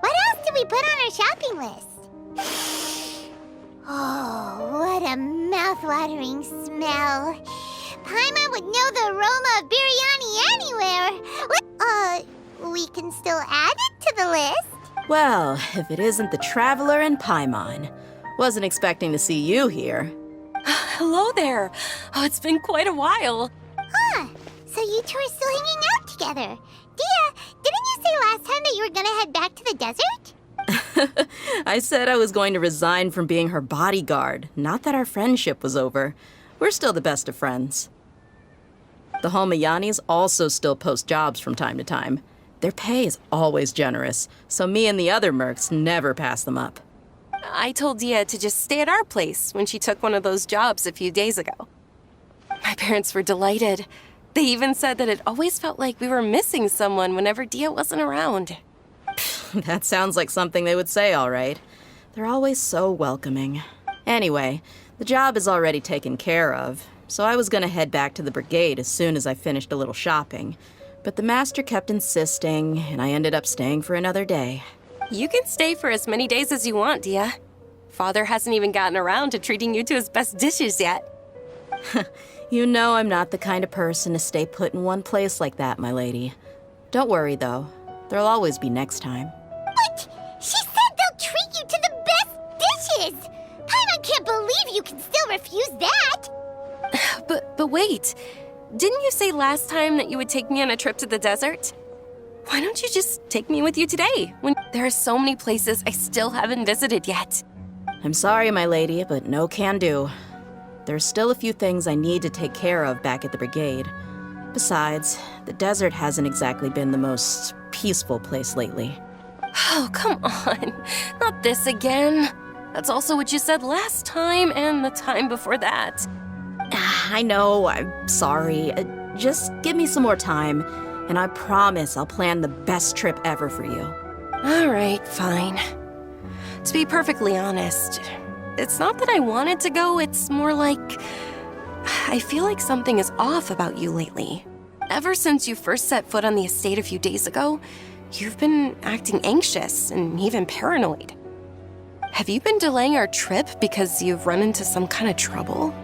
What else did we put on our shopping list? Oh, what a mouth-watering smell. Paimon would know the aroma of biryani anywhere. We can still add it to the list. Well, if it isn't the Traveler and Paimon. Wasn't expecting to see you here. Hello there. Oh, it's been quite a while. Huh, so you two are still hanging out together. Dia, didn't you say last time that you were gonna head back to the desert? I said I was going to resign from being her bodyguard, not that our friendship was over. We're still the best of friends. The Homayanis also still post jobs from time to time. Their pay is always generous, so me and the other mercs never pass them up. I told Dia to just stay at our place when she took one of those jobs a few days ago. My parents were delighted. They even said that it always felt like we were missing someone whenever Dia wasn't around. That sounds like something they would say, all right. They're always so welcoming. Anyway, the job is already taken care of, so I was gonna head back to the brigade as soon as I finished a little shopping. But the master kept insisting, and I ended up staying for another day. You can stay for as many days as you want, Dia. Father hasn't even gotten around to treating you to his best dishes yet. You know I'm not the kind of person to stay put in one place like that, my lady. Don't worry, though. There'll always be next time. What? She said they'll treat you to the best dishes! Paimon can't believe you can still refuse that! But wait. Didn't you say last time that you would take me on a trip to the desert? Why don't you just take me with you today, when there are so many places I still haven't visited yet? I'm sorry, my lady, but no can do. There's still a few things I need to take care of back at the brigade. Besides, the desert hasn't exactly been the most peaceful place lately. Oh, come on. Not this again. That's also what you said last time and the time before that. I know, I'm sorry. Just give me some more time, and I promise I'll plan the best trip ever for you. All right, fine. To be perfectly honest, it's not that I wanted to go, it's more like I feel like something is off about you lately. Ever since you first set foot on the estate a few days ago, you've been acting anxious and even paranoid. Have you been delaying our trip because you've run into some kind of trouble?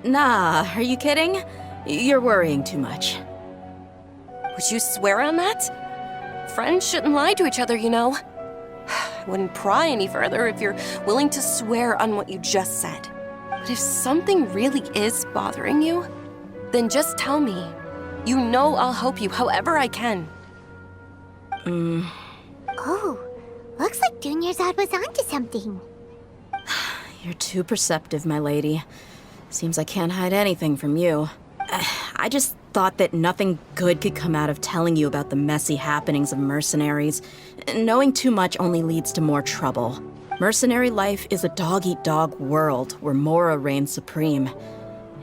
Nah, are you kidding? You're worrying too much. Would you swear on that? Friends shouldn't lie to each other, you know. I wouldn't pry any further if you're willing to swear on what you just said. But if something really is bothering you, then just tell me. You know I'll help you however I can. Oh, looks like Dunyarzad was onto something. You're too perceptive, my lady. Seems I can't hide anything from you. I just thought that nothing good could come out of telling you about the messy happenings of mercenaries. Knowing too much only leads to more trouble. Mercenary life is a dog-eat-dog world where Mora reigns supreme.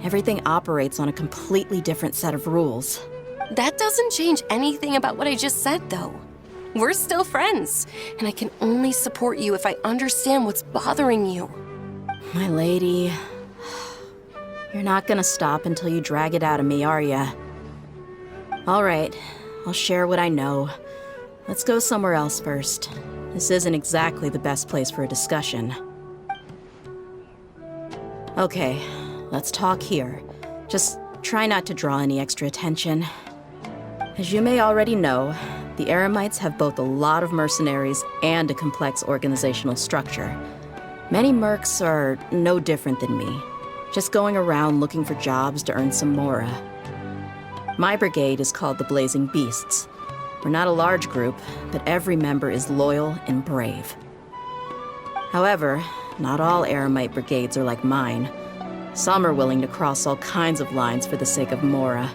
Everything operates on a completely different set of rules. That doesn't change anything about what I just said, though. We're still friends, and I can only support you if I understand what's bothering you. My lady, you're not gonna stop until you drag it out of me, are ya? All right, I'll share what I know. Let's go somewhere else first. This isn't exactly the best place for a discussion. Okay, let's talk here. Just try not to draw any extra attention. As you may already know, the Eremites have both a lot of mercenaries and a complex organizational structure. Many mercs are no different than me, just going around looking for jobs to earn some mora. My brigade is called the Blazing Beasts. We're not a large group, but every member is loyal and brave. However, not all Eremite brigades are like mine. Some are willing to cross all kinds of lines for the sake of mora.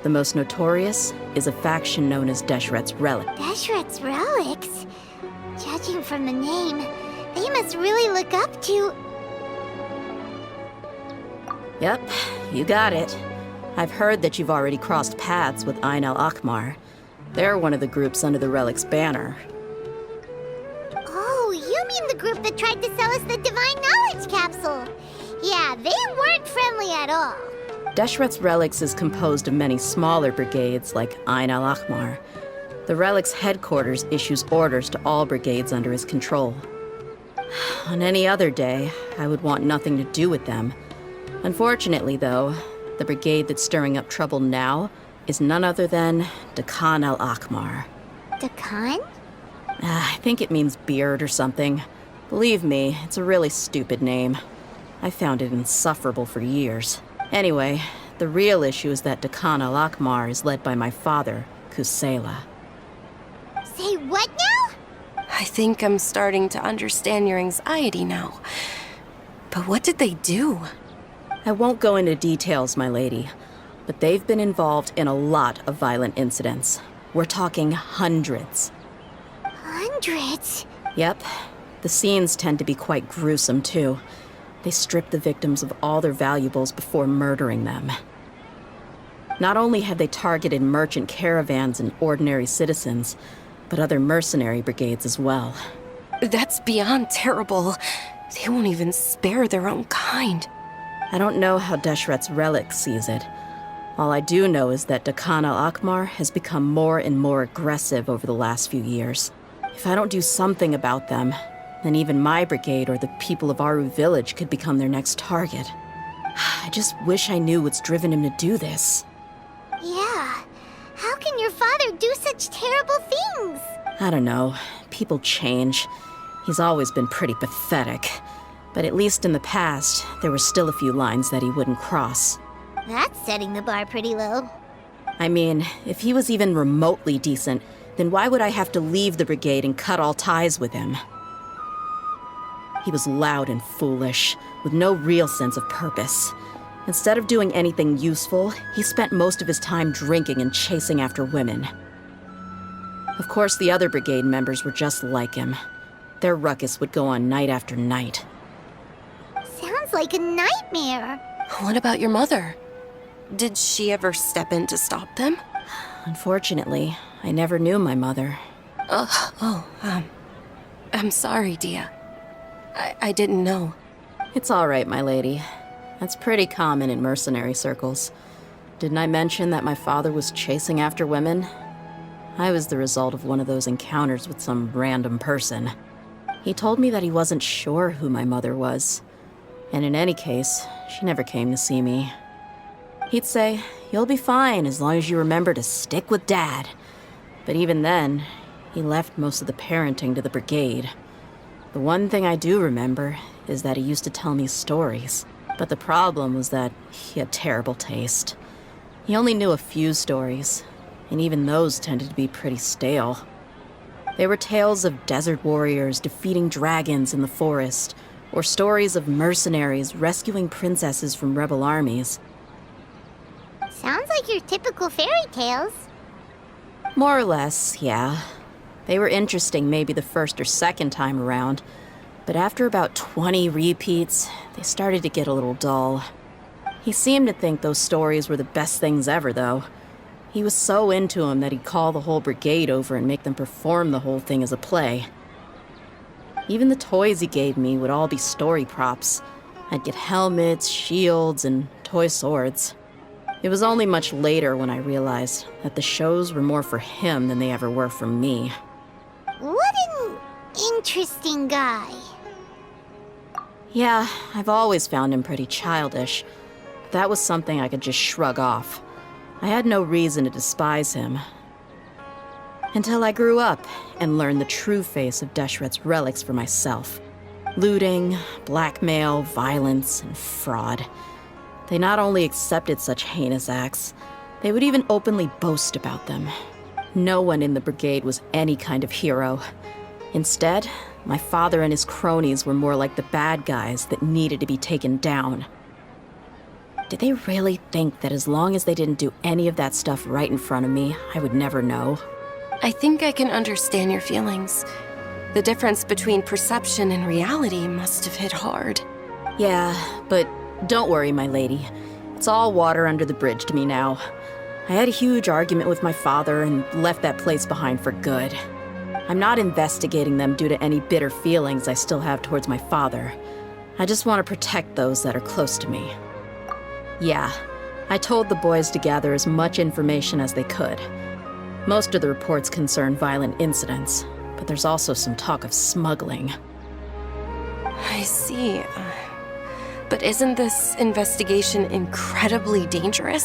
The most notorious is a faction known as Deshret's Relic. Deshret's Relics? Judging from the name, they must really look up to... Yep, you got it. I've heard that you've already crossed paths with Ain al-Akmar. They're one of the groups under the Relic's banner. Oh, you mean the group that tried to sell us the Divine Knowledge Capsule? Yeah, they weren't friendly at all. Deshret's Relics is composed of many smaller brigades like Ain al-Akmar. The Relic's headquarters issues orders to all brigades under his control. On any other day, I would want nothing to do with them. Unfortunately, though, the brigade that's stirring up trouble now is none other than Dakan al-Akmar. Dakan? I think it means beard or something. Believe me, it's a really stupid name. I found it insufferable for years. Anyway, the real issue is that Dakan al-Akmar is led by my father, Kusela. Say what now? I think I'm starting to understand your anxiety now. But what did they do? I won't go into details, my lady, but they've been involved in a lot of violent incidents. We're talking hundreds. Hundreds? Yep. The scenes tend to be quite gruesome, too. They strip the victims of all their valuables before murdering them. Not only have they targeted merchant caravans and ordinary citizens, but other mercenary brigades as well. That's beyond terrible. They won't even spare their own kind. I don't know how Deshret's Relic sees it. All I do know is that Dakan al-Akmar has become more and more aggressive over the last few years. If I don't do something about them, then even my brigade or the people of Aru village could become their next target. I just wish I knew what's driven him to do this. Yeah. How can your father do such terrible things? I don't know. People change. He's always been pretty pathetic. But at least in the past, there were still a few lines that he wouldn't cross. That's setting the bar pretty low. I mean, if he was even remotely decent, then why would I have to leave the brigade and cut all ties with him? He was loud and foolish, with no real sense of purpose. Instead of doing anything useful, he spent most of his time drinking and chasing after women. Of course, the other brigade members were just like him. Their ruckus would go on night after night. Sounds like a nightmare. What about your mother? Did she ever step in to stop them? Unfortunately, I never knew my mother. I'm sorry, Dia. I didn't know. It's all right, my lady. That's pretty common in mercenary circles. Didn't I mention that my father was chasing after women? I was the result of one of those encounters with some random person. He told me that he wasn't sure who my mother was. And in any case, she never came to see me. He'd say, "You'll be fine as long as you remember to stick with Dad." But even then, he left most of the parenting to the brigade. The one thing I do remember is that he used to tell me stories. But the problem was that he had terrible taste. He only knew a few stories, and even those tended to be pretty stale. They were tales of desert warriors defeating dragons in the forest, or stories of mercenaries rescuing princesses from rebel armies. Sounds like your typical fairy tales. More or less, yeah. They were interesting maybe the first or second time around, but after about 20 repeats, they started to get a little dull. He seemed to think those stories were the best things ever, though. He was so into them that he'd call the whole brigade over and make them perform the whole thing as a play. Even the toys he gave me would all be story props. I'd get helmets, shields, and toy swords. It was only much later when I realized that the shows were more for him than they ever were for me. What an interesting guy. Yeah, I've always found him pretty childish. But that was something I could just shrug off. I had no reason to despise him. Until I grew up and learned the true face of Deshret's relics for myself. Looting, blackmail, violence, and fraud. They not only accepted such heinous acts, they would even openly boast about them. No one in the brigade was any kind of hero. Instead, my father and his cronies were more like the bad guys that needed to be taken down. Did they really think that as long as they didn't do any of that stuff right in front of me, I would never know? I think I can understand your feelings. The difference between perception and reality must have hit hard. Yeah, but don't worry, my lady. It's all water under the bridge to me now. I had a huge argument with my father and left that place behind for good. I'm not investigating them due to any bitter feelings I still have towards my father. I just want to protect those that are close to me. Yeah, I told the boys to gather as much information as they could. Most of the reports concern violent incidents, but there's also some talk of smuggling. I see. But isn't this investigation incredibly dangerous?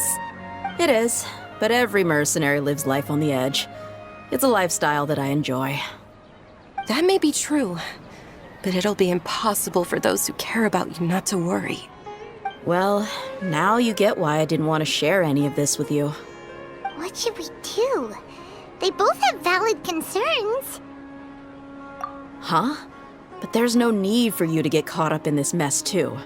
It is, but every mercenary lives life on the edge. It's a lifestyle that I enjoy. That may be true, but it'll be impossible for those who care about you not to worry. Well, now you get why I didn't want to share any of this with you. What should we do? They both have valid concerns. Huh? But there's no need for you to get caught up in this mess, too.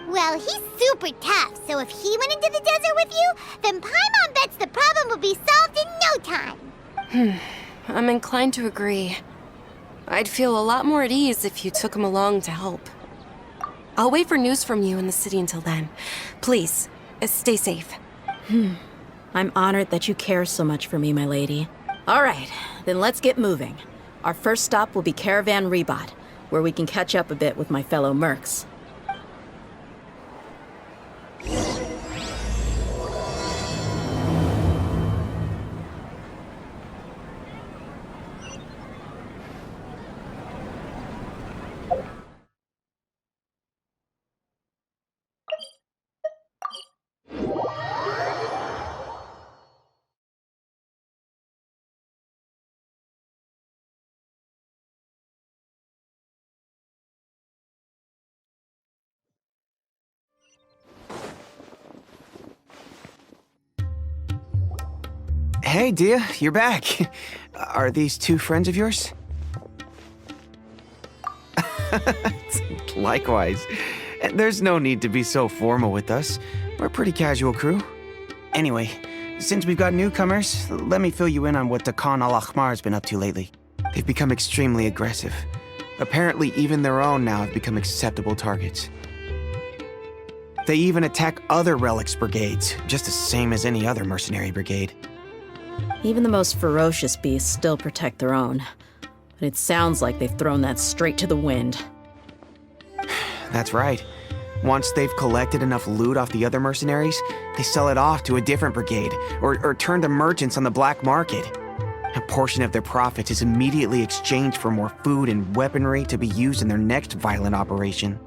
Well, he's super tough, so if he went into the desert with you, then Paimon bets the problem will be solved in no time. I'm inclined to agree. I'd feel a lot more at ease if you took him along to help. I'll wait for news from you in the city until then. Please, stay safe. I'm honored that you care so much for me, my lady. All right, then let's get moving. Our first stop will be Caravan Rebot, where we can catch up a bit with my fellow mercs. Hey, Dia, you're back. Are these two friends of yours? Likewise. There's no need to be so formal with us. We're a pretty casual crew. Anyway, since we've got newcomers, let me fill you in on what Dakan al-Ahmar's been up to lately. They've become extremely aggressive. Apparently, even their own now have become acceptable targets. They even attack other relics brigades, just the same as any other mercenary brigade. Even the most ferocious beasts still protect their own. But it sounds like they've thrown that straight to the wind. That's right. Once they've collected enough loot off the other mercenaries, they sell it off to a different brigade, or turn to merchants on the black market. A portion of their profits is immediately exchanged for more food and weaponry to be used in their next violent operation.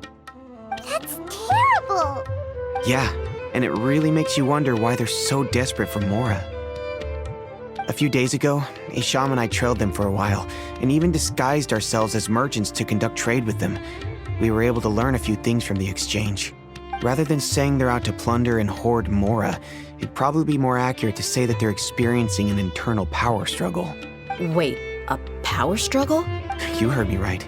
That's terrible! Yeah, and it really makes you wonder why they're so desperate for Mora. A few days ago, Isham and I trailed them for a while, and even disguised ourselves as merchants to conduct trade with them. We were able to learn a few things from the exchange. Rather than saying they're out to plunder and hoard Mora, it'd probably be more accurate to say that they're experiencing an internal power struggle. Wait, a power struggle? You heard me right.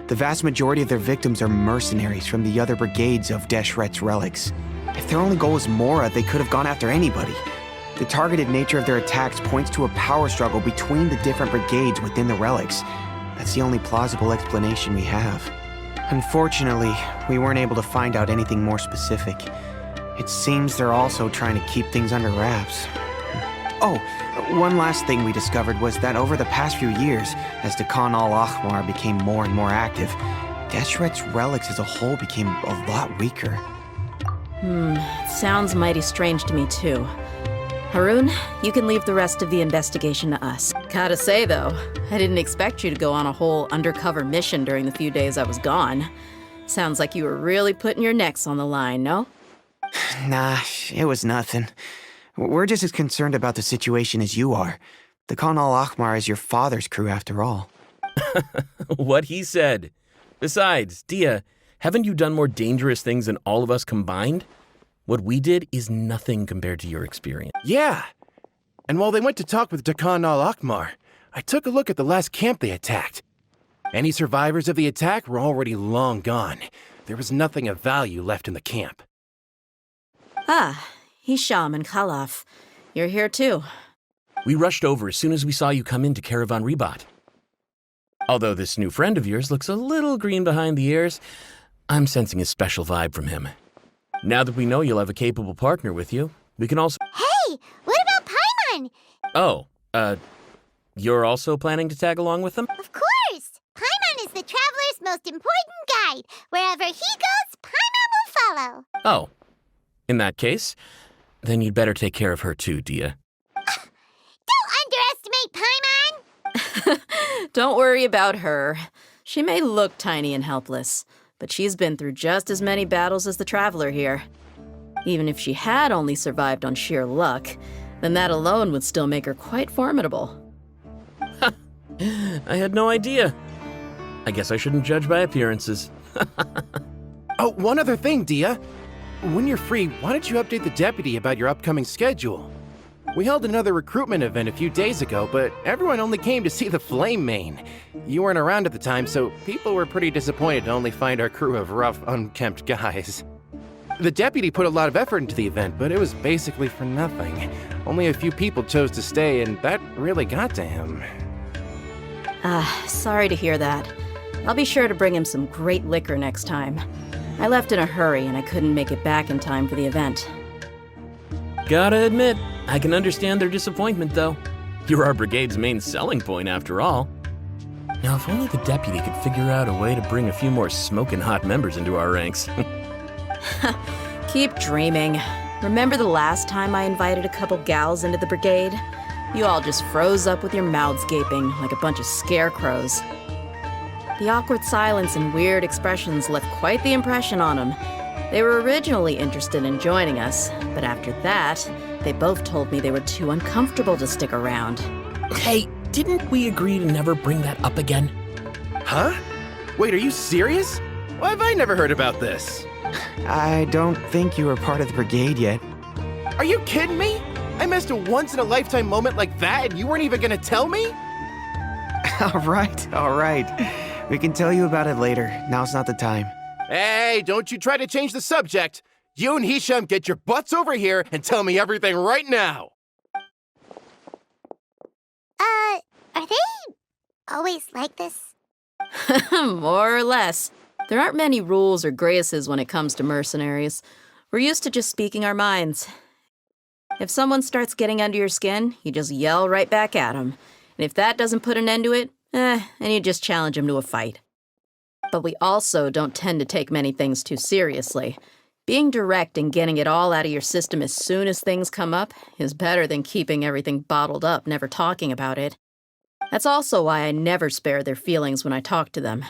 The vast majority of their victims are mercenaries from the other brigades of Deshret's relics. If their only goal is Mora, they could have gone after anybody. The targeted nature of their attacks points to a power struggle between the different brigades within the relics. That's the only plausible explanation we have. Unfortunately, we weren't able to find out anything more specific. It seems they're also trying to keep things under wraps. Oh, one last thing we discovered was that over the past few years, as Dakan al-Ahmar became more and more active, Deshret's relics as a whole became a lot weaker. It sounds mighty strange to me, too. Haroon, you can leave the rest of the investigation to us. Gotta say, though, I didn't expect you to go on a whole undercover mission during the few days I was gone. Sounds like you were really putting your necks on the line, no? Nah, it was nothing. We're just as concerned about the situation as you are. The Khan al-Ahmar is your father's crew, after all. What he said. Besides, Dia, haven't you done more dangerous things than all of us combined? What we did is nothing compared to your experience. Yeah. And while they went to talk with Khan al-Ahmar, I took a look at the last camp they attacked. Any survivors of the attack were already long gone. There was nothing of value left in the camp. Ah, Hisham and Khalaf. You're here too. We rushed over as soon as we saw you come into Caravan Ribat. Although this new friend of yours looks a little green behind the ears, I'm sensing a special vibe from him. Now that we know you'll have a capable partner with you, we can also... Hey, what about Paimon? Oh, you're also planning to tag along with them? Of course! Paimon is the traveler's most important guide. Wherever he goes, Paimon will follow. Oh, in that case, then you'd better take care of her too, Dia. Don't underestimate Paimon! Don't worry about her. She may look tiny and helpless, but she's been through just as many battles as the traveler here. Even if she had only survived on sheer luck, then that alone would still make her quite formidable. I had no idea. I guess I shouldn't judge by appearances. Oh, one other thing, Dia. When you're free, why don't you update the deputy about your upcoming schedule? We held another recruitment event a few days ago, but everyone only came to see the Flame Mane. You weren't around at the time, so people were pretty disappointed to only find our crew of rough, unkempt guys. The deputy put a lot of effort into the event, but it was basically for nothing. Only a few people chose to stay, and that really got to him. Sorry to hear that. I'll be sure to bring him some great liquor next time. I left in a hurry and I couldn't make it back in time for the event. Gotta admit, I can understand their disappointment, though. You're our brigade's main selling point, after all. Now, if only the deputy could figure out a way to bring a few more smoking hot members into our ranks. Keep dreaming. Remember the last time I invited a couple gals into the brigade? You all just froze up with your mouths gaping like a bunch of scarecrows. The awkward silence and weird expressions left quite the impression on them. They were originally interested in joining us, but after that, they both told me they were too uncomfortable to stick around. Hey, didn't we agree to never bring that up again? Huh? Wait, are you serious? Why have I never heard about this? I don't think you were part of the brigade yet. Are you kidding me? I missed a once-in-a-lifetime moment like that and you weren't even gonna tell me? All right. We can tell you about it later. Now's not the time. Hey, don't you try to change the subject. You and Hisham get your butts over here and tell me everything right now. Are they always like this? More or less. There aren't many rules or graces when it comes to mercenaries. We're used to just speaking our minds. If someone starts getting under your skin, you just yell right back at them. And if that doesn't put an end to it, then you just challenge them to a fight. But we also don't tend to take many things too seriously. Being direct and getting it all out of your system as soon as things come up is better than keeping everything bottled up, never talking about it. That's also why I never spare their feelings when I talk to them.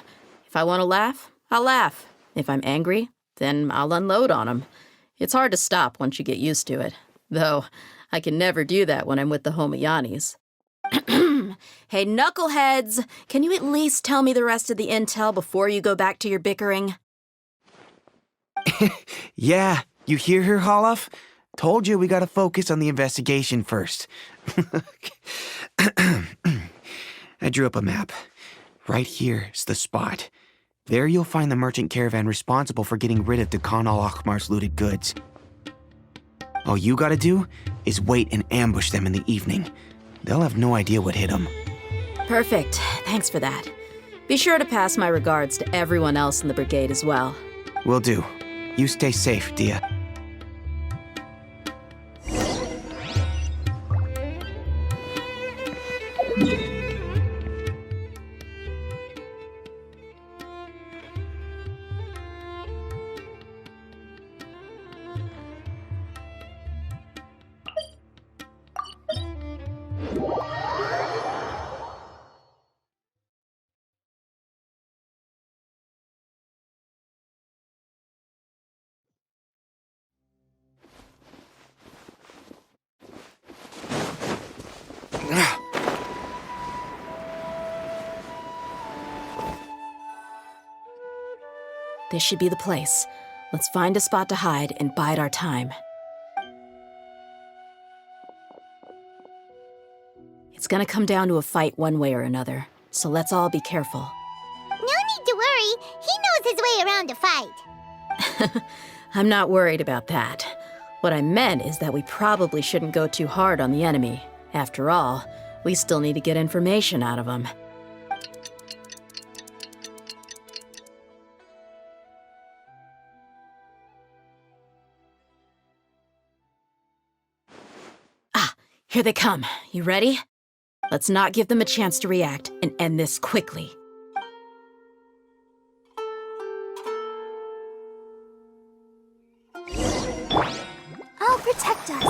If I want to laugh, I'll laugh. If I'm angry, then I'll unload on them. It's hard to stop once you get used to it. Though, I can never do that when I'm with the Homiyanis. Hey, knuckleheads! Can you at least tell me the rest of the intel before you go back to your bickering? Yeah, you hear her, Holloff? Told you we gotta focus on the investigation first. I drew up a map. Right here's the spot. There you'll find the merchant caravan responsible for getting rid of Khan al-Ahmar's looted goods. All you gotta do is wait and ambush them in the evening. They'll have no idea what hit them. Perfect. Thanks for that. Be sure to pass my regards to everyone else in the brigade as well. Will do. You stay safe, Dia. This should be the place. Let's find a spot to hide and bide our time. It's gonna come down to a fight one way or another, so let's all be careful. No need to worry. He knows his way around a fight. I'm not worried about that. What I meant is that we probably shouldn't go too hard on the enemy. After all, we still need to get information out of him. Ah, here they come. You ready? Let's not give them a chance to react and end this quickly. I'll protect us.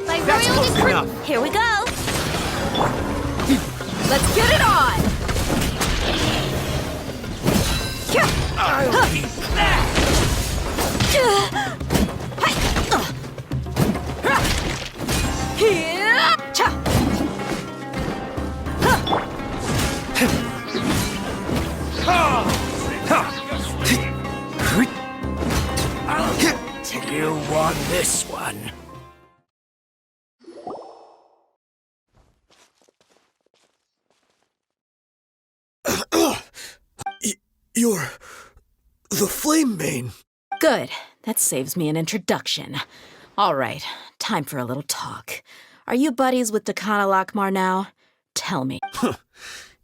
My That's royal close decree. enough. Here we go! Let's get it on! I'll be back. You won this one. You're the Flame Mane. Good. That saves me an introduction. All right, time for a little talk. Are you buddies with Dakana Lakmar now? Tell me.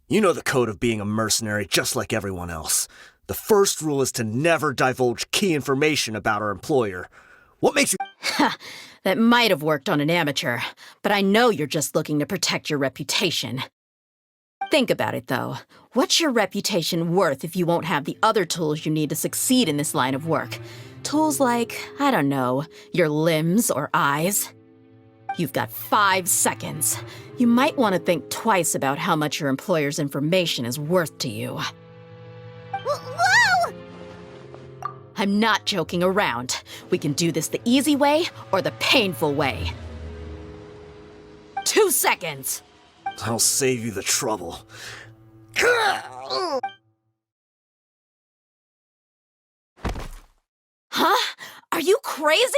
You know the code of being a mercenary just like everyone else. The first rule is to never divulge key information about our employer. What makes you... Ha! That might have worked on an amateur, but I know you're just looking to protect your reputation. Think about it, though. What's your reputation worth if you won't have the other tools you need to succeed in this line of work? Tools like, I don't know, your limbs or eyes? You've got 5 seconds. You might want to think twice about how much your employer's information is worth to you. Whoa! I'm not joking around. We can do this the easy way or the painful way. 2 seconds! I'll save you the trouble. Huh? Are you crazy?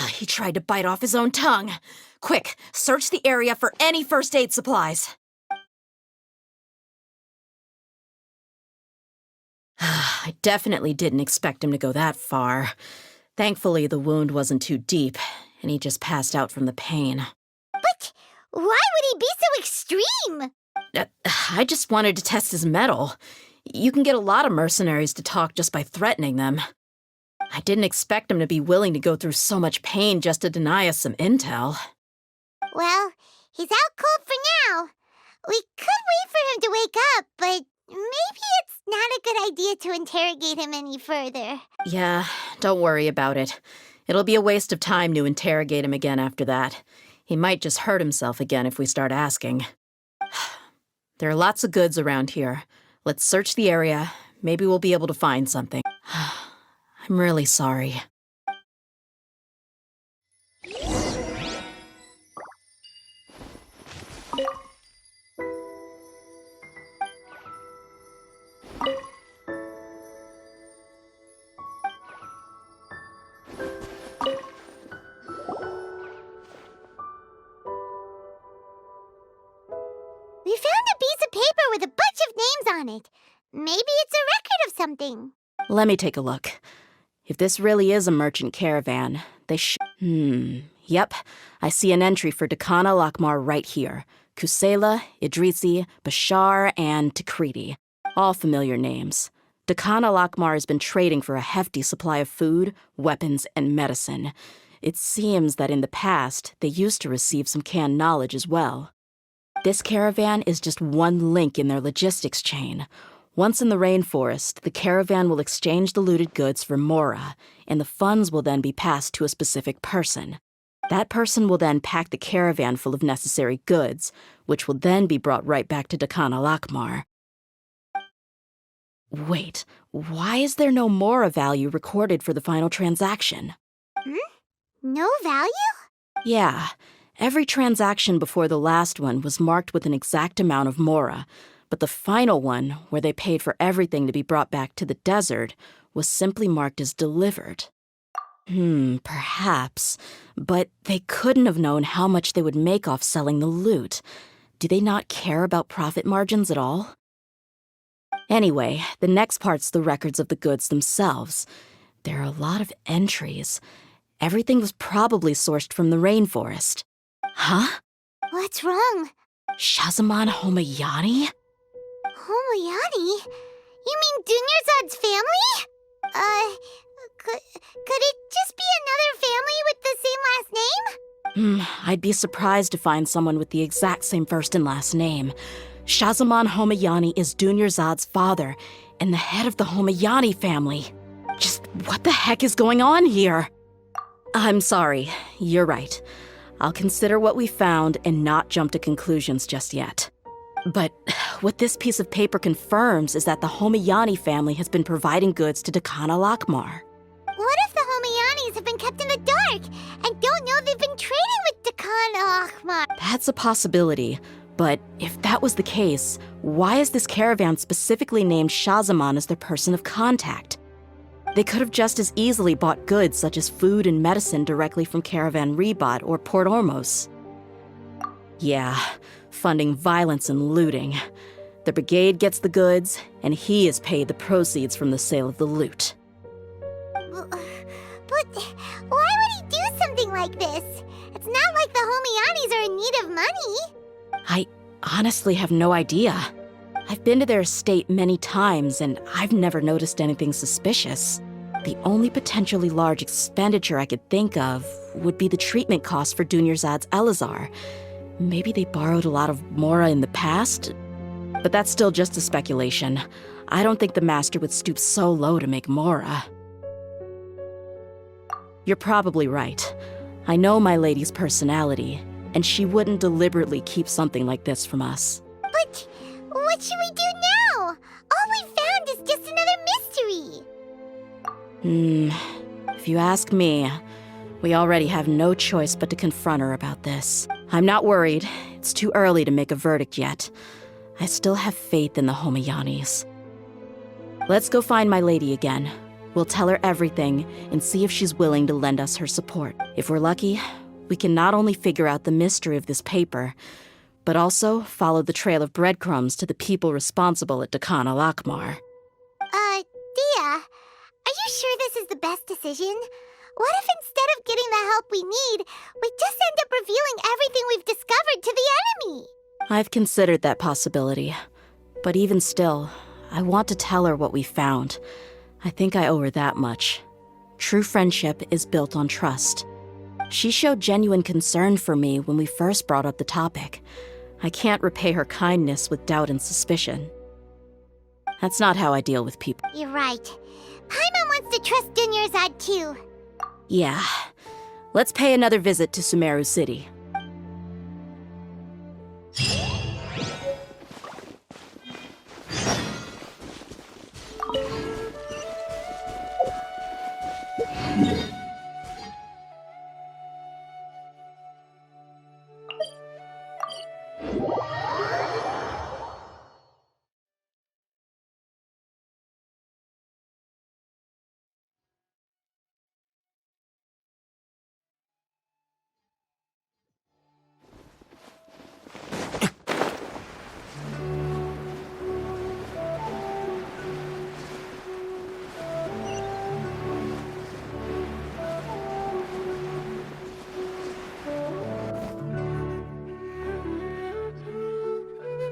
He tried to bite off his own tongue. Quick, search the area for any first aid supplies. I definitely didn't expect him to go that far. Thankfully, the wound wasn't too deep, and he just passed out from the pain. But why would he be so extreme? I just wanted to test his mettle. You can get a lot of mercenaries to talk just by threatening them. I didn't expect him to be willing to go through so much pain just to deny us some intel. Well, he's out cold for now. We could wait for him to wake up, but maybe it's not a good idea to interrogate him any further. Yeah, don't worry about it. It'll be a waste of time to interrogate him again after that. He might just hurt himself again if we start asking. There are lots of goods around here. Let's search the area. Maybe we'll be able to find something. I'm really sorry. We found a piece of paper with a bunch of names on it. Maybe it's a record of something. Let me take a look. If this really is a merchant caravan, they Yep, I see an entry for Dakana Lakmar right here. Kusela, Idrisi, Bashar, and Takriti. All familiar names. Dakana Lakmar has been trading for a hefty supply of food, weapons, and medicine. It seems that in the past, they used to receive some canned knowledge as well. This caravan is just one link in their logistics chain. Once in the rainforest, the caravan will exchange the looted goods for Mora, and the funds will then be passed to a specific person. That person will then pack the caravan full of necessary goods, which will then be brought right back to Dakana Lakmar. Wait, why is there no Mora value recorded for the final transaction? No value? Yeah. Every transaction before the last one was marked with an exact amount of mora, but the final one, where they paid for everything to be brought back to the desert, was simply marked as delivered. Perhaps. But they couldn't have known how much they would make off selling the loot. Do they not care about profit margins at all? Anyway, the next part's the records of the goods themselves. There are a lot of entries. Everything was probably sourced from the rainforest. Huh? What's wrong? Shazamon Homayani? Homayani? You mean Dunyarzad's family? Could it just be another family with the same last name? I'd be surprised to find someone with the exact same first and last name. Shazamon Homayani is Dunyarzad's father, and the head of the Homayani family. Just what the heck is going on here? I'm sorry, you're right. I'll consider what we found and not jump to conclusions just yet. But what this piece of paper confirms is that the Homayani family has been providing goods to Dakana Lakmar. What if the Homayanis have been kept in the dark and don't know they've been trading with Dakana Lakmar? That's a possibility, but if that was the case, why is this caravan specifically named Shazamon as their person of contact? They could have just as easily bought goods such as food and medicine directly from Caravan Ribat or Port Ormos. Yeah, funding violence and looting. The brigade gets the goods, and he is paid the proceeds from the sale of the loot. But why would he do something like this? It's not like the Homayanis are in need of money. I honestly have no idea. I've been to their estate many times, and I've never noticed anything suspicious. The only potentially large expenditure I could think of would be the treatment costs for Dunyarzad's Elazar. Maybe they borrowed a lot of mora in the past? But that's still just a speculation. I don't think the master would stoop so low to make mora. You're probably right. I know my lady's personality, and she wouldn't deliberately keep something like this from us. But what should we do now? All we found is just another mystery. If you ask me, we already have no choice but to confront her about this. I'm not worried. It's too early to make a verdict yet. I still have faith in the Homayanis. Let's go find my lady again. We'll tell her everything and see if she's willing to lend us her support. If we're lucky, we can not only figure out the mystery of this paper, but also follow the trail of breadcrumbs to the people responsible at Dakana Lakmar. Dia, are you sure this is the best decision? What if instead of getting the help we need, we just end up revealing everything we've discovered to the enemy? I've considered that possibility. But even still, I want to tell her what we found. I think I owe her that much. True friendship is built on trust. She showed genuine concern for me when we first brought up the topic. I can't repay her kindness with doubt and suspicion. That's not how I deal with people. You're right. Paimon wants to trust Dunyarzad too. Yeah. Let's pay another visit to Sumeru City.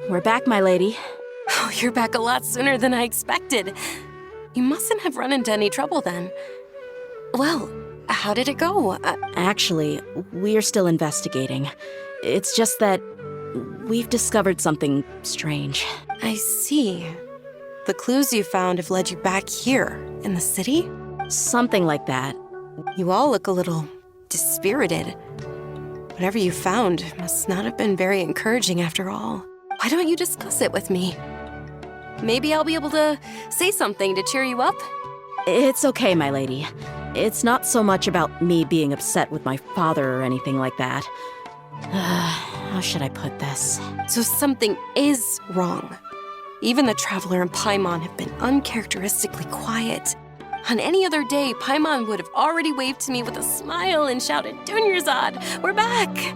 We're back, my lady. Oh, you're back a lot sooner than I expected. You mustn't have run into any trouble then. Well, how did it go? Actually, we're still investigating. It's just that we've discovered something strange. I see. The clues you found have led you back here, in the city? Something like that. You all look a little dispirited. Whatever you found must not have been very encouraging after all. Why don't you discuss it with me? Maybe I'll be able to say something to cheer you up? It's okay, my lady. It's not so much about me being upset with my father or anything like that. How should I put this? So something is wrong. Even the Traveler and Paimon have been uncharacteristically quiet. On any other day, Paimon would have already waved to me with a smile and shouted, "Dunyarzad, we're back!"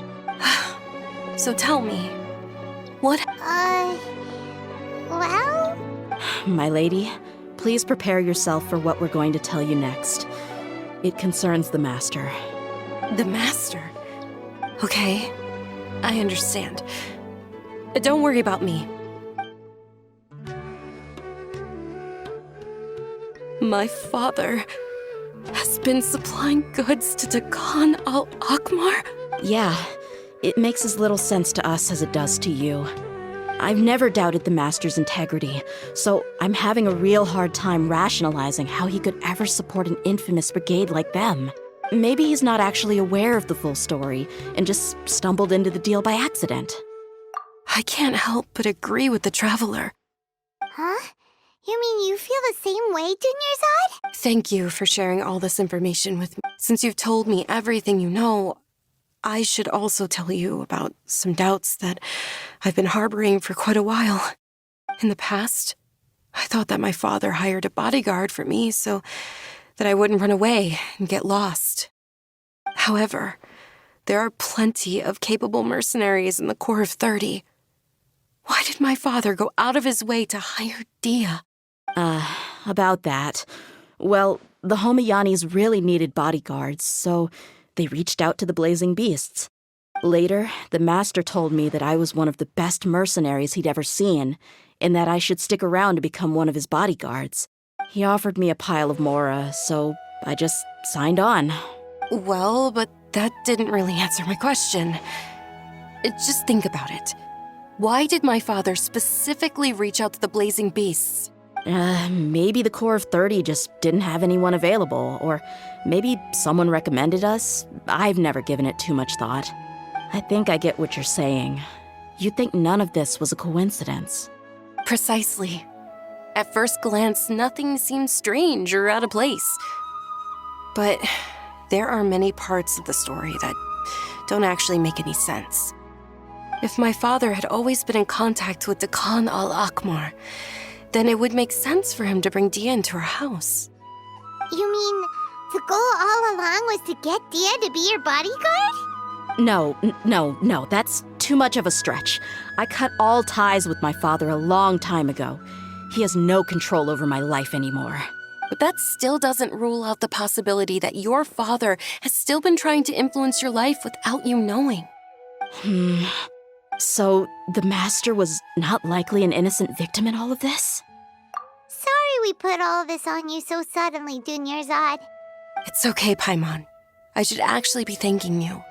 So tell me, what? Well? My lady, please prepare yourself for what we're going to tell you next. It concerns the Master. The Master? Okay, I understand. Don't worry about me. My father has been supplying goods to Dakan al-Akmar? Yeah, it makes as little sense to us as it does to you. I've never doubted the Master's integrity, so I'm having a real hard time rationalizing how he could ever support an infamous brigade like them. Maybe he's not actually aware of the full story and just stumbled into the deal by accident. I can't help but agree with the Traveler. Huh? You mean you feel the same way, Dunyarzad? Thank you for sharing all this information with me. Since you've told me everything you know, I should also tell you about some doubts that I've been harboring for quite a while. In the past, I thought that my father hired a bodyguard for me so that I wouldn't run away and get lost. However, there are plenty of capable mercenaries in the Corps of 30. Why did my father go out of his way to hire Dia? About that. Well, the Homiyanis really needed bodyguards, so they reached out to the Blazing Beasts. Later, the Master told me that I was one of the best mercenaries he'd ever seen, and that I should stick around to become one of his bodyguards. He offered me a pile of mora, so I just signed on. Well, but that didn't really answer my question. Just think about it. Why did my father specifically reach out to the Blazing Beasts? Maybe the Corps of 30 just didn't have anyone available, or maybe someone recommended us. I've never given it too much thought. I think I get what you're saying. You'd think none of this was a coincidence. Precisely. At first glance, nothing seems strange or out of place. But there are many parts of the story that don't actually make any sense. If my father had always been in contact with Dakan al-Akmar, then it would make sense for him to bring Dia into our house. You mean the goal all along was to get Dia to be your bodyguard? No, that's too much of a stretch. I cut all ties with my father a long time ago. He has no control over my life anymore. But that still doesn't rule out the possibility that your father has still been trying to influence your life without you knowing. So, the Master was not likely an innocent victim in all of this? Sorry we put all of this on you so suddenly, Dunyarzad. It's okay, Paimon. I should actually be thanking you.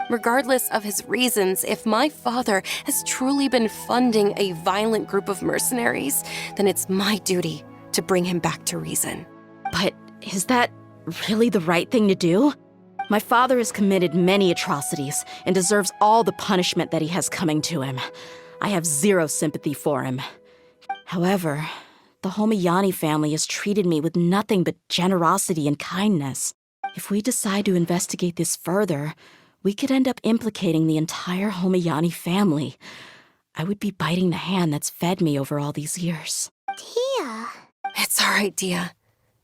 Regardless of his reasons, if my father has truly been funding a violent group of mercenaries, then it's my duty to bring him back to reason. But is that really the right thing to do? My father has committed many atrocities and deserves all the punishment that he has coming to him. I have zero sympathy for him. However, the Homiyani family has treated me with nothing but generosity and kindness. If we decide to investigate this further, we could end up implicating the entire Homiyani family. I would be biting the hand that's fed me over all these years. Dia. It's all right, Dia.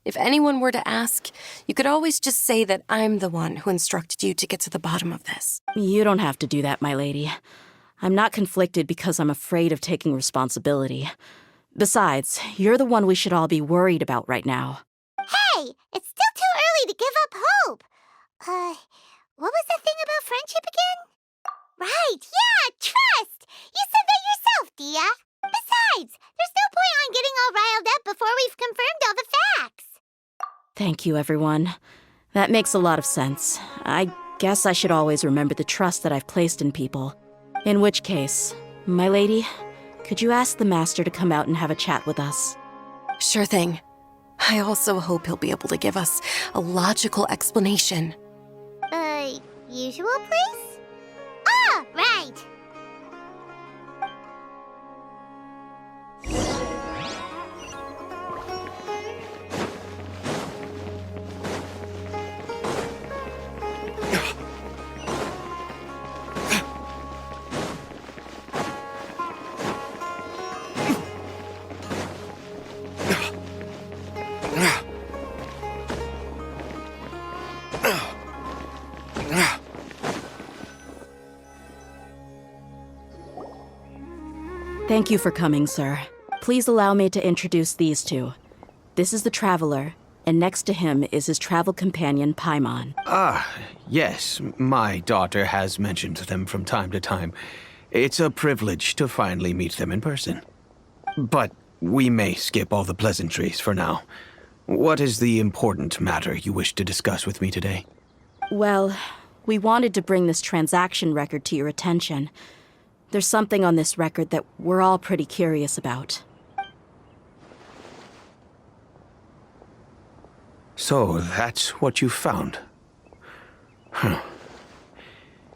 If anyone were to ask, you could always just say that I'm the one who instructed you to get to the bottom of this. You don't have to do that, my lady. I'm not conflicted because I'm afraid of taking responsibility. Besides, you're the one we should all be worried about right now. Hey, it's still too early to give up hope. What was that thing about friendship again? Right, yeah, trust! You said that yourself, Dia. Besides, there's no point on getting all riled up before we've confirmed all the facts. Thank you, everyone. That makes a lot of sense. I guess I should always remember the trust that I've placed in people. In which case, my lady, could you ask the Master to come out and have a chat with us? Sure thing. I also hope he'll be able to give us a logical explanation. Usual place? Ah, right! Thank you for coming, sir. Please allow me to introduce these two. This is the Traveler, and next to him is his travel companion, Paimon. Yes, my daughter has mentioned them from time to time. It's a privilege to finally meet them in person. But we may skip all the pleasantries for now. What is the important matter you wish to discuss with me today? Well, we wanted to bring this transaction record to your attention. There's something on this record that we're all pretty curious about. So, that's what you found? Huh.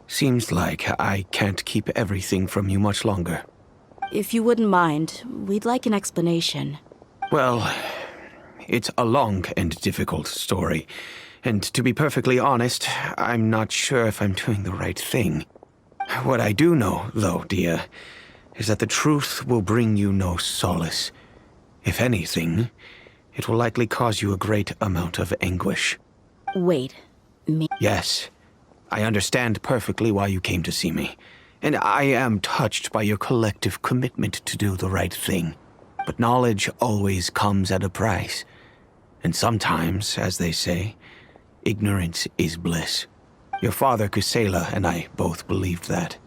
Seems like I can't keep everything from you much longer. If you wouldn't mind, we'd like an explanation. Well, it's a long and difficult story. And to be perfectly honest, I'm not sure if I'm doing the right thing. What I do know, though, Dia, is that the truth will bring you no solace. If anything, it will likely cause you a great amount of anguish. Wait, me? Yes, I understand perfectly why you came to see me. And I am touched by your collective commitment to do the right thing. But knowledge always comes at a price. And sometimes, as they say, ignorance is bliss. Your father, Kusela, and I both believed that.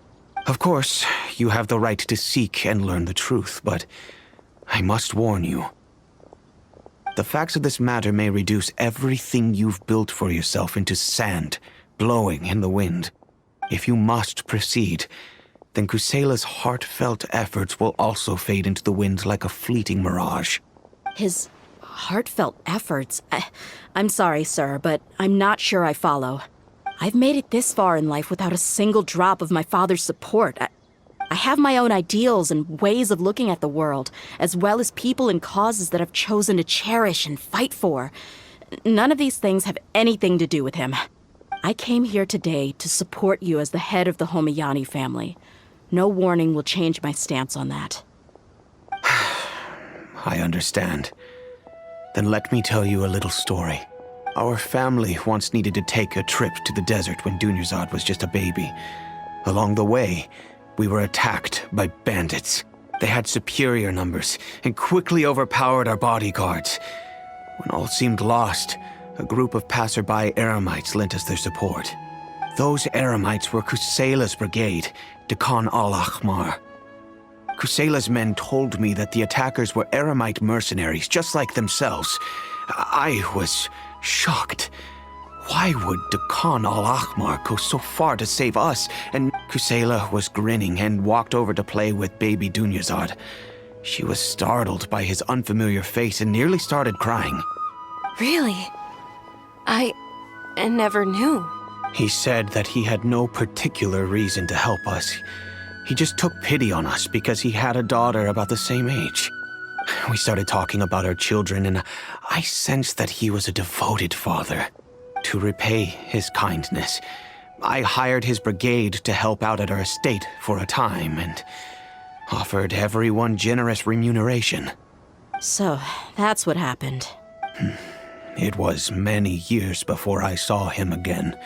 Of course, you have the right to seek and learn the truth, but I must warn you. The facts of this matter may reduce everything you've built for yourself into sand, blowing in the wind. If you must proceed, then Kusela's heartfelt efforts will also fade into the wind like a fleeting mirage. His heartfelt efforts? I'm sorry, sir, but I'm not sure I follow. I've made it this far in life without a single drop of my father's support. I have my own ideals and ways of looking at the world, as well as people and causes that I've chosen to cherish and fight for. None of these things have anything to do with him. I came here today to support you as the head of the Homayani family. No warning will change my stance on that. I understand. Then let me tell you a little story. Our family once needed to take a trip to the desert when Dunyarzad was just a baby. Along the way, we were attacked by bandits. They had superior numbers and quickly overpowered our bodyguards. When all seemed lost, a group of passerby Eremites lent us their support. Those Eremites were Kusela's brigade, Dekan al-Ahmar. Kusela's men told me that the attackers were Eremite mercenaries, just like themselves. I was shocked. Why would Dekan al-Ahmar go so far to save us? And Kusela was grinning and walked over to play with baby Dunyarzad. She was startled by his unfamiliar face and nearly started crying. Really? I never knew. He said that he had no particular reason to help us. He just took pity on us because he had a daughter about the same age. We started talking about our children, and I sensed that he was a devoted father. To repay his kindness, I hired his brigade to help out at our estate for a time and offered everyone generous remuneration. So, that's what happened. It was many years before I saw him again.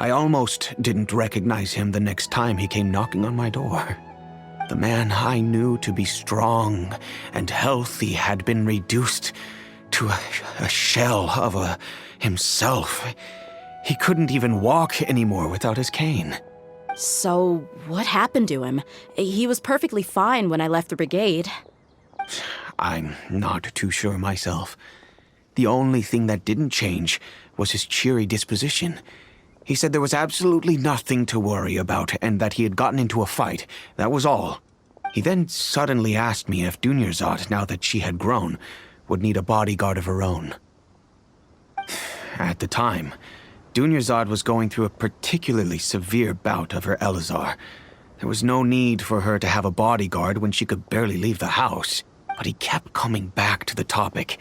I almost didn't recognize him the next time he came knocking on my door. The man I knew to be strong and healthy had been reduced to a shell of himself. He couldn't even walk anymore without his cane. So, what happened to him? He was perfectly fine when I left the brigade. I'm not too sure myself. The only thing that didn't change was his cheery disposition. He said there was absolutely nothing to worry about and that he had gotten into a fight. That was all. He then suddenly asked me if Dunyarzad, now that she had grown, would need a bodyguard of her own. At the time, Dunyarzad was going through a particularly severe bout of her Elazar. There was no need for her to have a bodyguard when she could barely leave the house. But he kept coming back to the topic.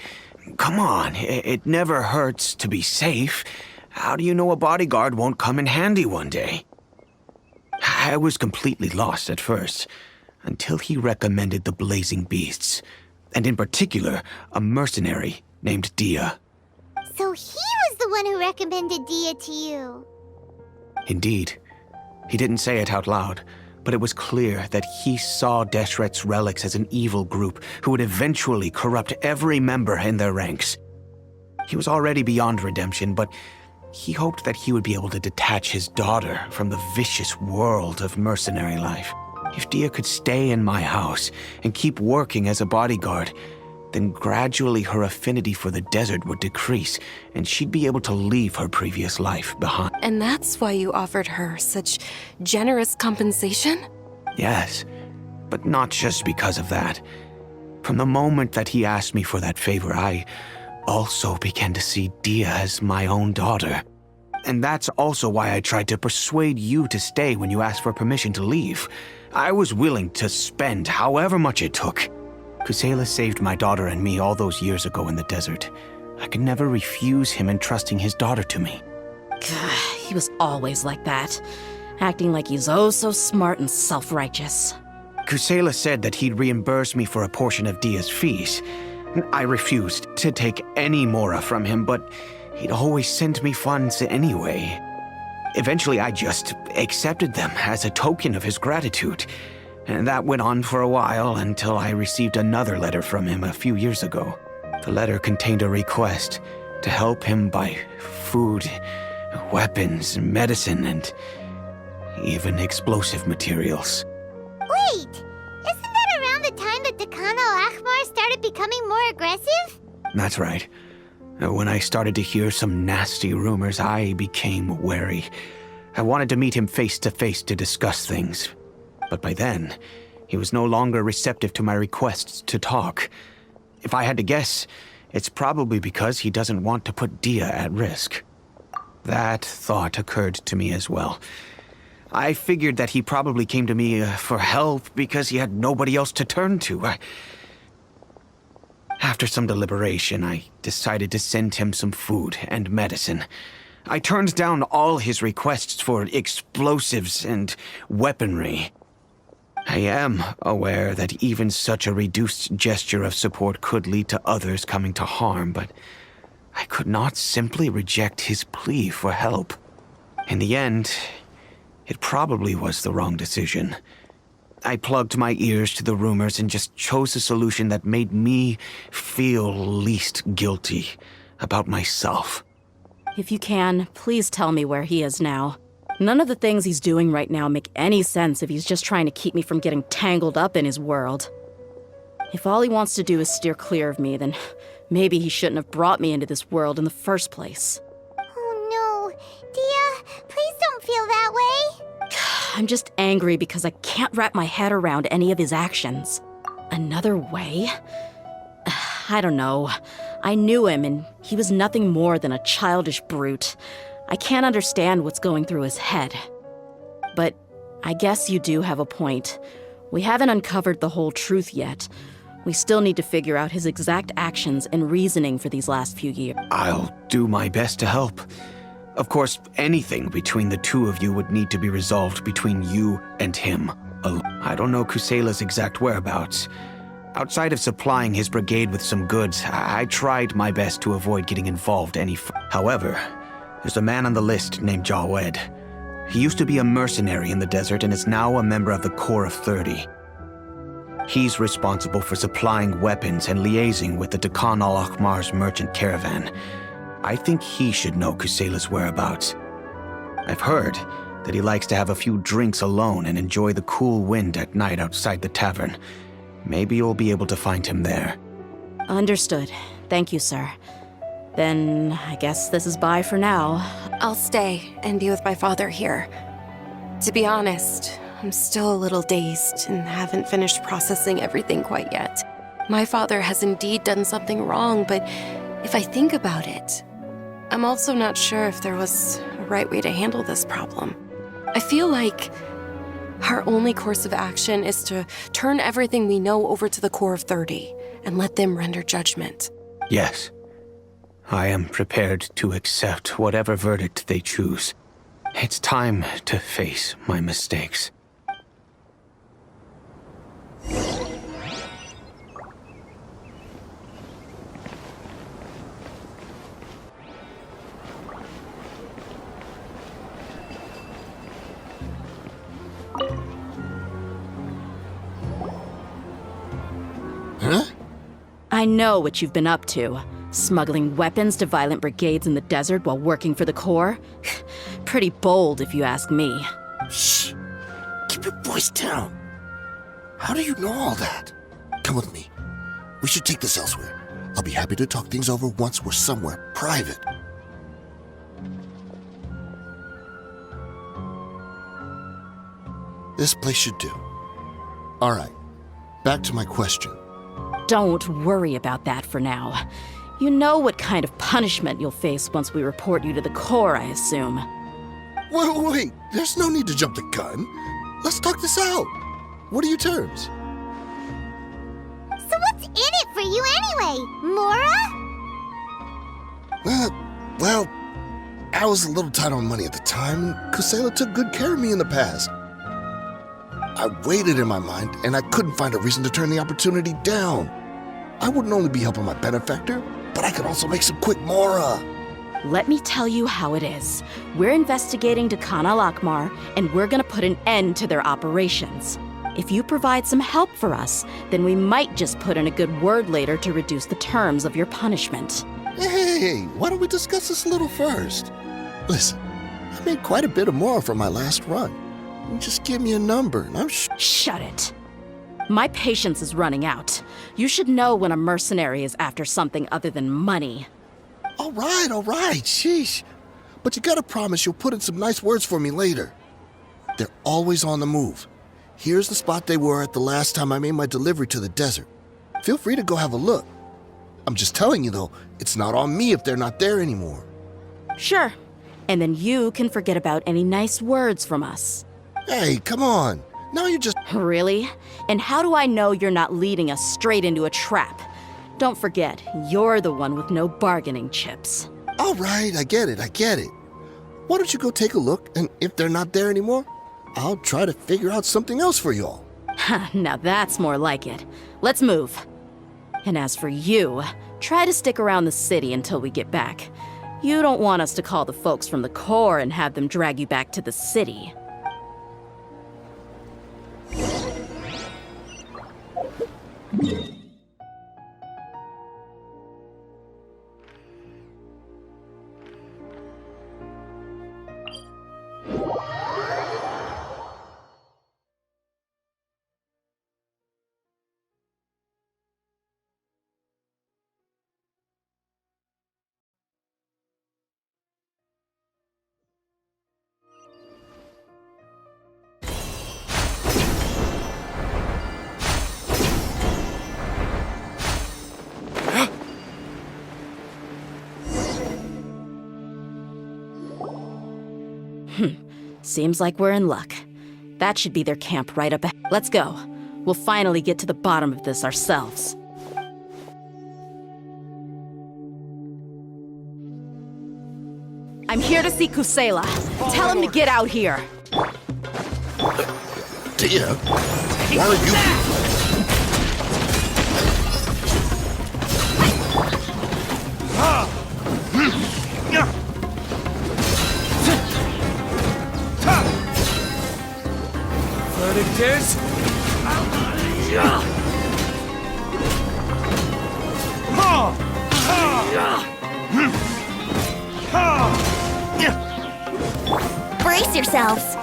Come on, it never hurts to be safe. How do you know a bodyguard won't come in handy one day? I was completely lost at first, until he recommended the Blazing Beasts, and in particular, a mercenary named Dia. So he was the one who recommended Dia to you. Indeed. He didn't say it out loud, but it was clear that he saw Deshret's relics as an evil group who would eventually corrupt every member in their ranks. He was already beyond redemption, but he hoped that he would be able to detach his daughter from the vicious world of mercenary life. If Dia could stay in my house and keep working as a bodyguard, then gradually her affinity for the desert would decrease, and she'd be able to leave her previous life behind. And that's why you offered her such generous compensation? Yes, but not just because of that. From the moment that he asked me for that favor, I also began to see Dia as my own daughter. And that's also why I tried to persuade you to stay when you asked for permission to leave. I was willing to spend however much it took. Kusela saved my daughter and me all those years ago in the desert. I could never refuse him entrusting his daughter to me. He was always like that, acting like he's oh so smart and self-righteous. Kusela said that he'd reimburse me for a portion of Dia's fees. I refused to take any mora from him, but he'd always send me funds anyway. Eventually, I just accepted them as a token of his gratitude. And that went on for a while until I received another letter from him a few years ago. The letter contained a request to help him buy food, weapons, medicine, and even explosive materials. Wait! Isn't that around the time that Dekan al-Ahmar started becoming more aggressive? That's right. When I started to hear some nasty rumors, I became wary. I wanted to meet him face to face to discuss things. But by then, he was no longer receptive to my requests to talk. If I had to guess, it's probably because he doesn't want to put Dia at risk. That thought occurred to me as well. I figured that he probably came to me for help because he had nobody else to turn to. After some deliberation, I decided to send him some food and medicine. I turned down all his requests for explosives and weaponry. I am aware that even such a reduced gesture of support could lead to others coming to harm, but I could not simply reject his plea for help. In the end, it probably was the wrong decision. I plugged my ears to the rumors and just chose a solution that made me feel least guilty about myself. If you can, please tell me where he is now. None of the things he's doing right now make any sense if he's just trying to keep me from getting tangled up in his world. If all he wants to do is steer clear of me, then maybe he shouldn't have brought me into this world in the first place. Oh no. Dia, please don't feel that way. I'm just angry because I can't wrap my head around any of his actions. Another way? I don't know. I knew him, and he was nothing more than a childish brute. I can't understand what's going through his head. But I guess you do have a point. We haven't uncovered the whole truth yet. We still need to figure out his exact actions and reasoning for these last few years. I'll do my best to help. Of course, anything between the two of you would need to be resolved between you and him. I don't know Kusela's exact whereabouts. Outside of supplying his brigade with some goods, I tried my best to avoid getting involved However, there's a man on the list named Jawed. He used to be a mercenary in the desert and is now a member of the Corps of 30. He's responsible for supplying weapons and liaising with the Dekan al-Ahmar's merchant caravan. I think he should know Kusela's whereabouts. I've heard that he likes to have a few drinks alone and enjoy the cool wind at night outside the tavern. Maybe you'll be able to find him there. Understood. Thank you, sir. Then I guess this is bye for now. I'll stay and be with my father here. To be honest, I'm still a little dazed and haven't finished processing everything quite yet. My father has indeed done something wrong, but if I think about it, I'm also not sure if there was a right way to handle this problem. I feel like our only course of action is to turn everything we know over to the Corps of 30 and let them render judgment. Yes. I am prepared to accept whatever verdict they choose. It's time to face my mistakes. I know what you've been up to. Smuggling weapons to violent brigades in the desert while working for the Corps? Pretty bold, if you ask me. Shh. Keep your voice down. How do you know all that? Come with me. We should take this elsewhere. I'll be happy to talk things over once we're somewhere private. This place should do. All right. Back to my question. Don't worry about that for now. You know what kind of punishment you'll face once we report you to the Corps, I assume. Wait. There's no need to jump the gun. Let's talk this out. What are your terms? So what's in it for you anyway, Mora? Well, I was a little tight on money at the time, and Kusela took good care of me in the past. I waited in my mind, and I couldn't find a reason to turn the opportunity down. I wouldn't only be helping my benefactor, but I could also make some quick Mora. Let me tell you how it is. We're investigating Dakhan al-Akmar, and we're gonna put an end to their operations. If you provide some help for us, then we might just put in a good word later to reduce the terms of your punishment. Hey, why don't we discuss this a little first? Listen, I made quite a bit of Mora from my last run. You just give me a number, and I'm Shut it. My patience is running out. You should know when a mercenary is after something other than money. All right, sheesh. But you gotta promise you'll put in some nice words for me later. They're always on the move. Here's the spot they were at the last time I made my delivery to the desert. Feel free to go have a look. I'm just telling you though, it's not on me if they're not there anymore. Sure. And then you can forget about any nice words from us. Hey, come on. Now you're just... Really? And how do I know you're not leading us straight into a trap? Don't forget, you're the one with no bargaining chips. All right, I get it. Why don't you go take a look, and if they're not there anymore, I'll try to figure out something else for y'all. Now that's more like it. Let's move. And as for you, try to stick around the city until we get back. You don't want us to call the folks from the Corps and have them drag you back to the city. Seems like we're in luck. That should be their camp right up ahead. Let's go. We'll finally get to the bottom of this ourselves. I'm here to see Kusela. Tell him to get out here. Tia, why are you... Verdict is... Brace yourselves.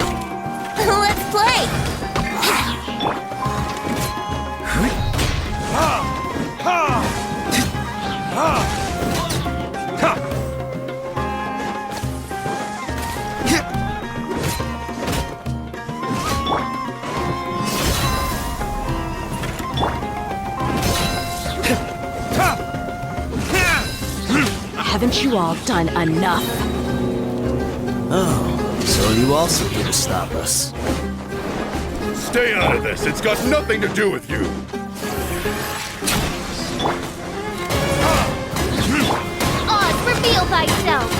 Let's play. Haven't you all done enough? Oh, so you also here to stop us? Stay out of this. It's got nothing to do with you. Oz, reveal thyself.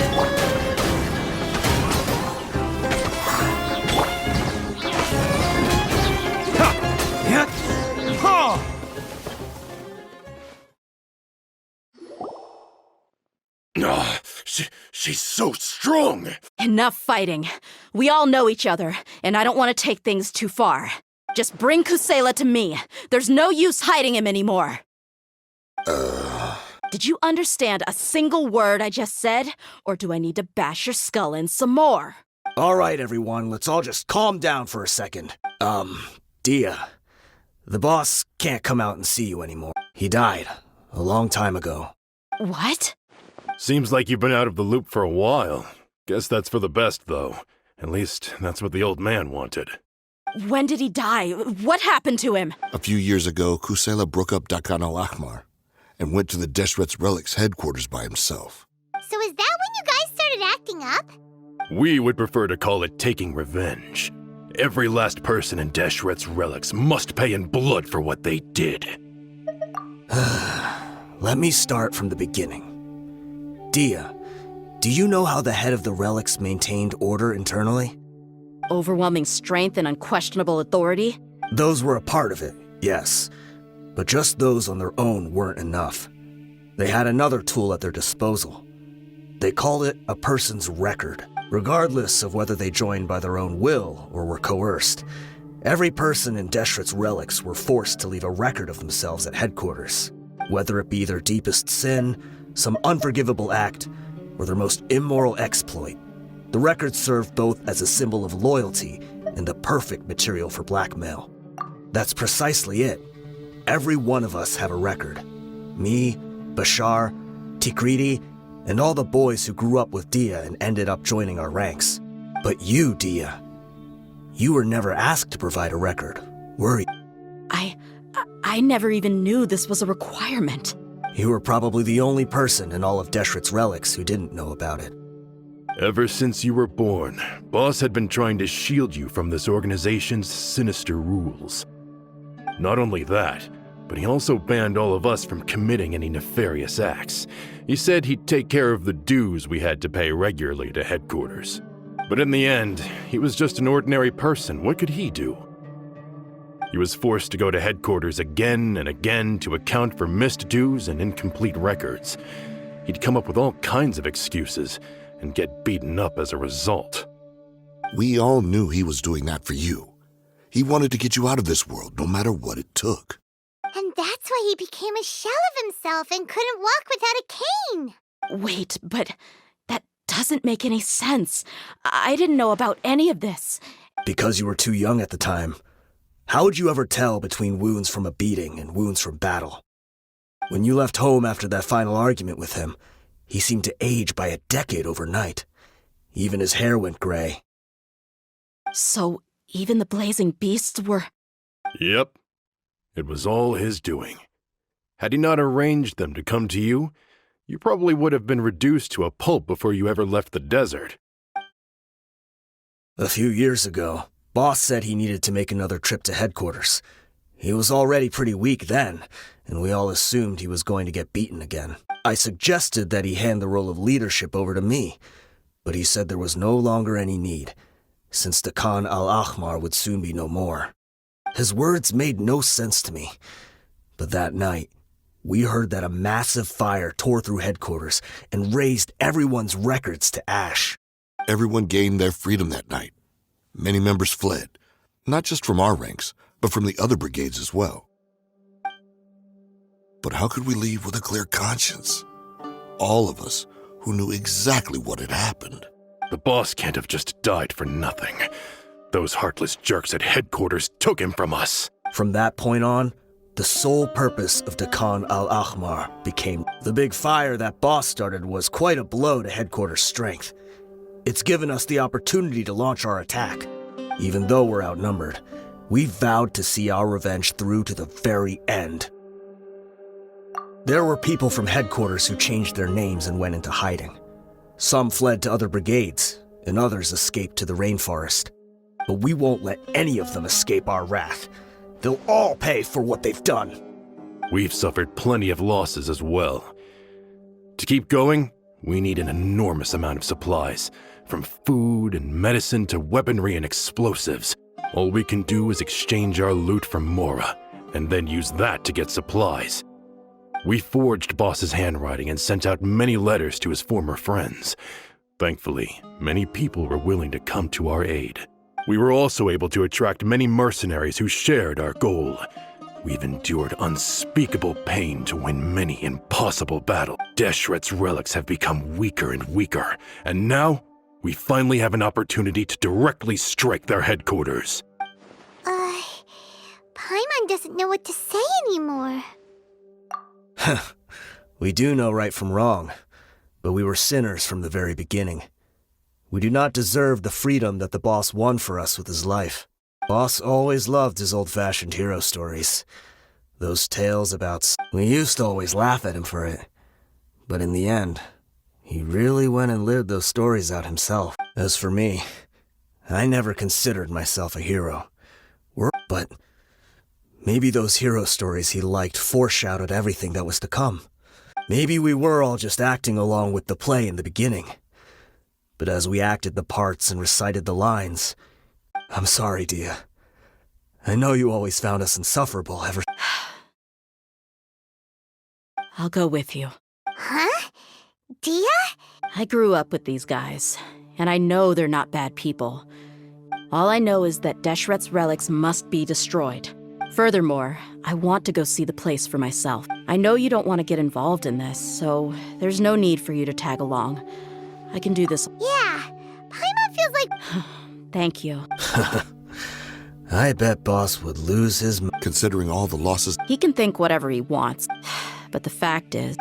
She's so strong. Enough fighting. We all know each other, and I don't want to take things too far. Just bring Kusela to me. There's no use hiding him anymore. Did you understand a single word I just said? Or do I need to bash your skull in some more? All right, everyone, let's all just calm down for a second. Dia, the boss can't come out and see you anymore. He died a long time ago. What? Seems like you've been out of the loop for a while. Guess that's for the best, though. At least, that's what the old man wanted. When did he die? What happened to him? A few years ago, Kusela broke up Dakan al-Ahmar and went to the Deshret's Relics headquarters by himself. So is that when you guys started acting up? We would prefer to call it taking revenge. Every last person in Deshret's Relics must pay in blood for what they did. Let me start from the beginning. Dia, do you know how the head of the Relics maintained order internally? Overwhelming strength and unquestionable authority? Those were a part of it, yes. But just those on their own weren't enough. They had another tool at their disposal. They called it a person's record. Regardless of whether they joined by their own will or were coerced, every person in Deshret's Relics were forced to leave a record of themselves at headquarters. Whether it be their deepest sin, some unforgivable act, or their most immoral exploit, the record served both as a symbol of loyalty and the perfect material for blackmail. That's precisely it. Every one of us have a record. Me, Bashar, Tikriti, and all the boys who grew up with Dia and ended up joining our ranks. But you, Dia, you were never asked to provide a record, were you? I never even knew this was a requirement. You were probably the only person in all of Deshret's Relics who didn't know about it. Ever since you were born, Boss had been trying to shield you from this organization's sinister rules. Not only that, but he also banned all of us from committing any nefarious acts. He said he'd take care of the dues we had to pay regularly to headquarters. But in the end, he was just an ordinary person. What could he do? He was forced to go to headquarters again and again to account for missed dues and incomplete records. He'd come up with all kinds of excuses and get beaten up as a result. We all knew he was doing that for you. He wanted to get you out of this world, no matter what it took. And that's why he became a shell of himself and couldn't walk without a cane. Wait, but that doesn't make any sense. I didn't know about any of this. Because you were too young at the time. How would you ever tell between wounds from a beating and wounds from battle? When you left home after that final argument with him, he seemed to age by a decade overnight. Even his hair went gray. So even the blazing beasts were... Yep. It was all his doing. Had he not arranged them to come to you, you probably would have been reduced to a pulp before you ever left the desert. A few years ago, Boss said he needed to make another trip to headquarters. He was already pretty weak then, and we all assumed he was going to get beaten again. I suggested that he hand the role of leadership over to me, but he said there was no longer any need, since the Khan al-Ahmar would soon be no more. His words made no sense to me, but that night, we heard that a massive fire tore through headquarters and razed everyone's records to ash. Everyone gained their freedom that night. Many members fled, not just from our ranks, but from the other brigades as well. But how could we leave with a clear conscience? All of us who knew exactly what had happened. The boss can't have just died for nothing. Those heartless jerks at headquarters took him from us. From that point on, the sole purpose of Dakan al-Ahmar became the big fire that Boss started was quite a blow to headquarters' strength. It's given us the opportunity to launch our attack. Even though we're outnumbered, we vowed to see our revenge through to the very end. There were people from headquarters who changed their names and went into hiding. Some fled to other brigades, and others escaped to the rainforest. But we won't let any of them escape our wrath. They'll all pay for what they've done. We've suffered plenty of losses as well. To keep going, we need an enormous amount of supplies, from food and medicine to weaponry and explosives. All we can do is exchange our loot from Mora, and then use that to get supplies. We forged Boss's handwriting and sent out many letters to his former friends. Thankfully, many people were willing to come to our aid. We were also able to attract many mercenaries who shared our goal. We've endured unspeakable pain to win many impossible battles. Deshret's relics have become weaker and weaker, and now we finally have an opportunity to directly strike their headquarters. Paimon doesn't know what to say anymore. We do know right from wrong, but we were sinners from the very beginning. We do not deserve the freedom that the boss won for us with his life. Boss always loved his old-fashioned hero stories. Those tales about... We used to always laugh at him for it. But in the end, he really went and lived those stories out himself. As for me, I never considered myself a hero. But maybe those hero stories he liked foreshadowed everything that was to come. Maybe we were all just acting along with the play in the beginning. But as we acted the parts and recited the lines... I'm sorry, Dia. I know you always found us insufferable ever... I'll go with you. Huh? Dia? I grew up with these guys, and I know they're not bad people. All I know is that Deshret's relics must be destroyed. Furthermore, I want to go see the place for myself. I know you don't want to get involved in this, so there's no need for you to tag along. I can do this. Yeah, Paimon feels like... Thank you. I bet Boss would lose his... Considering all the losses... He can think whatever he wants, but the fact is,